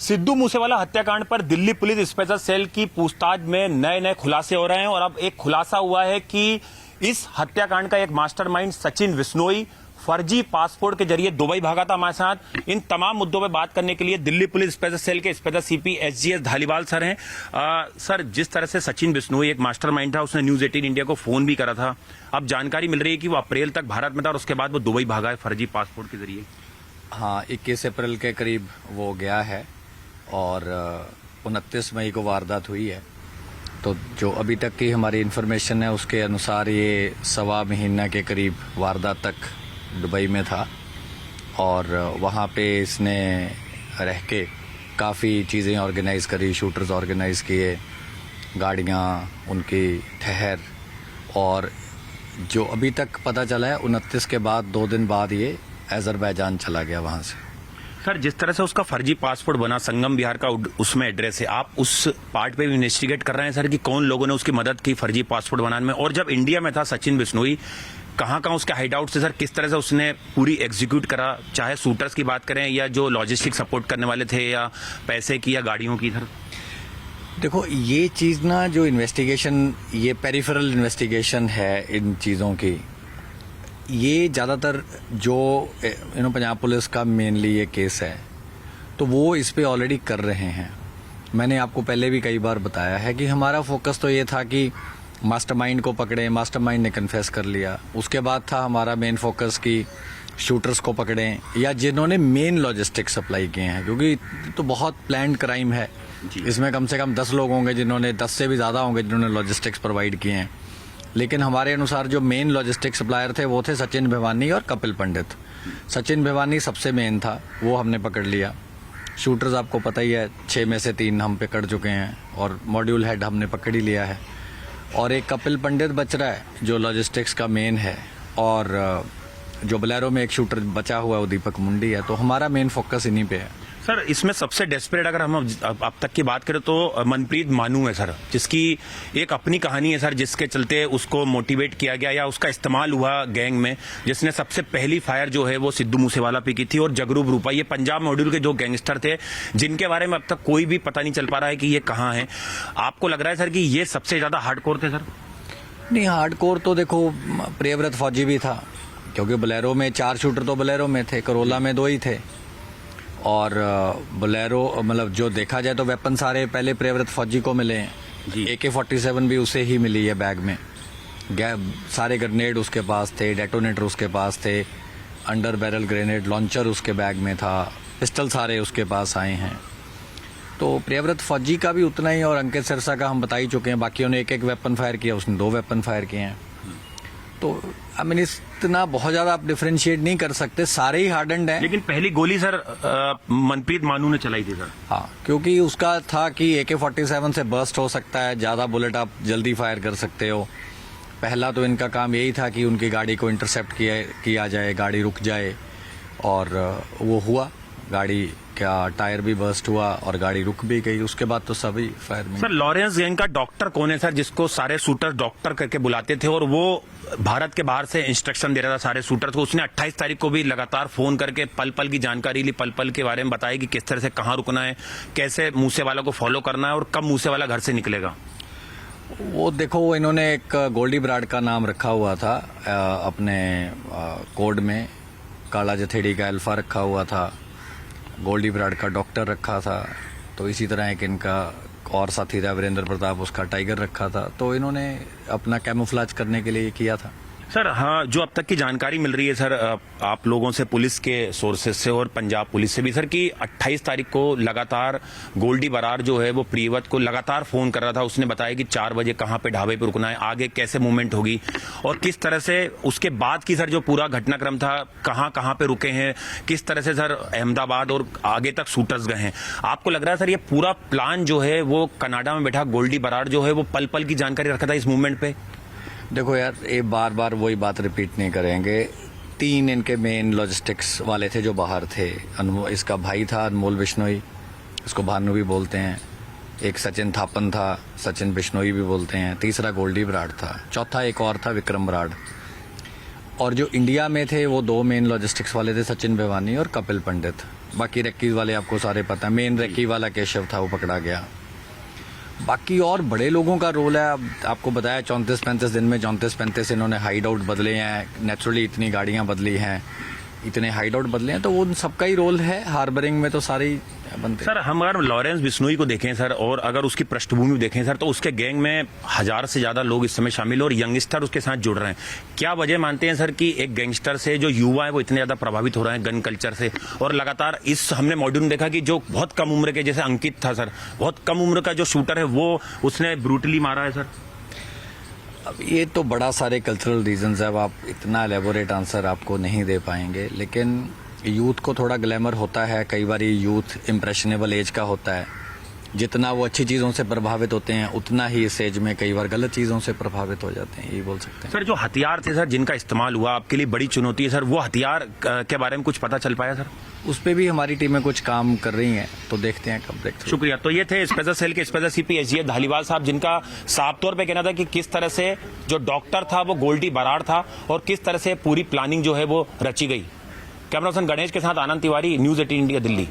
सिद्धू मूसेवाला हत्याकांड पर Delhi police special cell की पूछताछ में नए नए खुलासे हो रहे हैं और अब एक खुलासा हुआ है कि इस हत्याकांड का एक मास्टरमाइंड सचिन बिश्नोई फर्जी पासपोर्ट के जरिए दुबई भागा था। हमारे साथ इन तमाम मुद्दों पर बात करने के लिए दिल्ली पुलिस स्पेशल सेल के special CP SGS Dhaliwal sir हैं। सर, जिस तरह से सचिन बिश्नोई एक मास्टरमाइंड था, उसने न्यूज 18 इंडिया को फोन भी करा था। अब जानकारी मिल रही है कि वो अप्रैल तक भारत में था और उसके बाद वो दुबई भागा है फर्जी पासपोर्ट के जरिए। हाँ, 21 अप्रैल के करीब वो गया है और 29 मई को वारदात हुई है। तो जो अभी तक की हमारी इन्फॉर्मेशन है उसके अनुसार ये 1.25 महीना के करीब वारदात तक दुबई में था और वहाँ पे इसने रह के काफ़ी चीज़ें ऑर्गेनाइज़ करी, शूटर्स ऑर्गेनाइज़ किए, गाड़ियाँ उनकी ठहर, और जो अभी तक पता चला है 29 के बाद 2 दिन बाद ये अजरबैजान चला गया वहाँ से। सर, जिस तरह से उसका फर्जी पासपोर्ट बना, संगम विहार का उसमें एड्रेस है, आप उस पार्ट पे भी इन्वेस्टिगेट कर रहे हैं सर कि कौन लोगों ने उसकी मदद की फर्जी पासपोर्ट बनाने में? और जब इंडिया में था सचिन बिश्नोई, कहाँ कहाँ उसके हाइड आउट से सर किस तरह से उसने पूरी एग्जीक्यूट करा, चाहे शूटर्स की बात करें या जो लॉजिस्टिक सपोर्ट करने वाले थे या पैसे की या गाड़ियों की? सर देखो, ये चीज़ ना, जो इन्वेस्टिगेशन, ये पेरिफेरल इन्वेस्टिगेशन है इन चीज़ों की, ये ज़्यादातर जो पंजाब पुलिस का मेनली ये केस है, तो वो इस पे ऑलरेडी कर रहे हैं। मैंने आपको पहले भी कई बार बताया है कि हमारा फोकस तो ये था कि मास्टरमाइंड को पकड़ें, मास्टरमाइंड ने कन्फेस कर लिया। उसके बाद था हमारा मेन फोकस कि शूटर्स को पकड़ें या जिन्होंने मेन लॉजिस्टिक सप्लाई किए हैं, क्योंकि तो बहुत प्लान्ड क्राइम है। इसमें कम से कम 10 लोग होंगे जिन्होंने, 10 से भी ज़्यादा होंगे जिन्होंने लॉजिस्टिक्स प्रोवाइड किए हैं। लेकिन हमारे अनुसार जो मेन लॉजिस्टिक सप्लायर थे वो थे सचिन भिवानी और कपिल पंडित। सचिन भिवानी सबसे मेन था, वो हमने पकड़ लिया। शूटर्स आपको पता ही है, 6 में से 3 हम पकड़ चुके हैं और मॉड्यूल हेड हमने पकड़ ही लिया है। और एक कपिल पंडित बच रहा है जो लॉजिस्टिक्स का मेन है, और जो बोलेरो में एक शूटर बचा हुआ है वो दीपक मुंडी है। तो हमारा मेन फोकस इन्हीं पे है। सर, इसमें सबसे डेस्परेट अगर हम अब तक की बात करें तो मनप्रीत मानू है सर, जिसकी एक अपनी कहानी है सर, जिसके चलते उसको मोटिवेट किया गया या उसका इस्तेमाल हुआ गैंग में, जिसने सबसे पहली फायर जो है वो सिद्धू मूसेवाला पे की थी। और जगरूप रूपा, ये पंजाब मॉड्यूल के जो गैंगस्टर थे जिनके बारे में अब तक कोई भी पता नहीं चल पा रहा है कि ये कहाँ है। आपको लग रहा है सर कि ये सबसे ज्यादा हार्डकोर थे? सर नहीं, हार्डकोर तो देखो प्रियव्रत फौजी भी था, क्योंकि बोलेरो में 4 शूटर तो बोलेरो में थे, करोला में 2 ही थे। और बोलेरो, मतलब जो देखा जाए तो वेपन सारे पहले प्रियव्रत फौजी को मिले हैं। AK-47 भी उसे ही मिली है बैग में। सारे ग्रेनेड उसके पास थे, डेटोनेटर उसके पास थे, अंडर बैरल ग्रेनेड लॉन्चर उसके बैग में था, पिस्टल सारे उसके पास आए हैं। तो प्रियव्रत फौजी का भी उतना ही, और अंकित सिरसा का हम बता ही चुके हैं। बाकियों ने 1-1 वेपन फायर किया, उसने 2 वेपन फायर किए हैं। तो आई मीन इतना बहुत ज्यादा आप डिफरेंशिएट नहीं कर सकते, सारे ही हार्डन्ड हैं। लेकिन पहली गोली सर मनप्रीत मानू ने चलाई थी सर। हाँ, क्योंकि उसका था कि AK-47 से बर्स्ट हो सकता है, ज्यादा बुलेट आप जल्दी फायर कर सकते हो। पहला तो इनका काम यही था कि उनकी गाड़ी को इंटरसेप्ट किया जाए, गाड़ी रुक जाए, और वो हुआ। गाड़ी का टायर भी बर्स्ट हुआ और गाड़ी रुक भी गई। उसके बाद तो सभी फायर में। सर, लॉरेंस गैंग का डॉक्टर कौन है सर, जिसको सारे शूटर डॉक्टर करके बुलाते थे और वो भारत के बाहर से इंस्ट्रक्शन दे रहा था सारे शूटर्स को? उसने 28 तारीख को भी लगातार फोन करके पल पल की जानकारी ली, पल पल के बारे में बताया कि किस तरह से कहाँ रुकना है, कैसे मूसेवाला को फॉलो करना है और कब मूसेवाला घर से निकलेगा। वो देखो, इन्होंने एक गोल्डी बराड़ का नाम रखा हुआ था अपने कोड में, काला जथेड़ी का अल्फा रखा हुआ था, गोल्डी बराड़ का डॉक्टर रखा था। तो इसी तरह एक इनका और साथी था वीरेंद्र प्रताप, उसका टाइगर रखा था। तो इन्होंने अपना कैमोफ्लेज करने के लिए किया था। सर, हाँ, जो अब तक की जानकारी मिल रही है सर आप लोगों से, पुलिस के सोर्सेज से और पंजाब पुलिस से भी सर, कि 28 तारीख को लगातार गोल्डी बराड़ जो है वो प्रियव्रत को लगातार फोन कर रहा था। उसने बताया कि 4 बजे कहाँ पे ढाबे पे रुकना है, आगे कैसे मूवमेंट होगी और किस तरह से उसके बाद की सर जो पूरा घटनाक्रम था, कहाँ कहाँ पे रुके हैं, किस तरह से सर अहमदाबाद और आगे तक शूटर्स गए हैं। आपको लग रहा है सर ये पूरा प्लान जो है वो कनाडा में बैठा गोल्डी बराड़ जो है वो पल पल की जानकारी रखा था इस मूवमेंट पे? देखो यार, ये बार बार वही बात रिपीट नहीं करेंगे। 3 इनके मेन लॉजिस्टिक्स वाले थे जो बाहर थे। इसका भाई था अनमोल बिश्नोई, इसको भानु भी बोलते हैं। एक सचिन थापन था, सचिन बिश्नोई भी बोलते हैं। तीसरा गोल्डी बराड़ था। चौथा एक और था, विक्रम बराड़। और जो इंडिया में थे वो 2 मेन लॉजिस्टिक्स वाले थे, सचिन भिवानी और कपिल पंडित। बाकी रेक्की वाले आपको सारे पता है, मेन रेक्की वाला केशव था वो पकड़ा गया। बाकी और बड़े लोगों का रोल है। अब आपको बताया 34-35 दिन में 34-35 इन्होंने हाइड आउट बदले हैं, नेचुरली इतनी गाड़ियां बदली हैं, इतने हाइड आउट बदले हैं, तो उन सबका ही रोल है। हार्बरिंग में तो सारे ही बनते हैं। सर हम अगर लॉरेंस बिश्नोई को देखें सर, और अगर उसकी पृष्ठभूमि देखें सर, तो उसके गैंग में 1000 से ज्यादा लोग इस समय शामिल और यंगस्टर उसके साथ जुड़ रहे हैं। क्या वजह मानते हैं सर कि एक गैंगस्टर से जो युवा है वो इतने ज्यादा प्रभावित हो रहे हैं गन कल्चर से, और लगातार इस हमने मॉड्यूल में देखा कि जो बहुत कम उम्र के, जैसे अंकित था सर, बहुत कम उम्र का जो शूटर है वो उसने ब्रूटली मारा है सर। अब ये तो बड़ा सारे कल्चरल रीजंस है, अब आप इतना एलेबोरेट आंसर आपको नहीं दे पाएंगे, लेकिन यूथ को थोड़ा ग्लैमर होता है। कई बार यूथ इम्प्रेशनेबल एज का होता है, जितना वो अच्छी चीज़ों से प्रभावित होते हैं उतना ही इस एज में कई बार गलत चीज़ों से प्रभावित हो जाते हैं, ये बोल सकते हैं। सर जो हथियार थे सर जिनका इस्तेमाल हुआ आपके लिए बड़ी चुनौती है सर, वो हथियार के बारे में कुछ पता चल पाया सर? उस पर भी हमारी टीमें कुछ काम कर रही हैं, तो देखते हैं कब देखते हैं। शुक्रिया। तो ये थे स्पेशल सेल के स्पेशल सीपी एसजीएफ धालीवाल साहब, जिनका साफ तौर पे कहना था कि किस तरह से जो डॉक्टर था वो गोल्डी बराड़ था और किस तरह से पूरी प्लानिंग जो है वो रची गई। कैमरा पर्सन गणेश के साथ आनंद तिवारी, न्यूज 18 इंडिया, दिल्ली।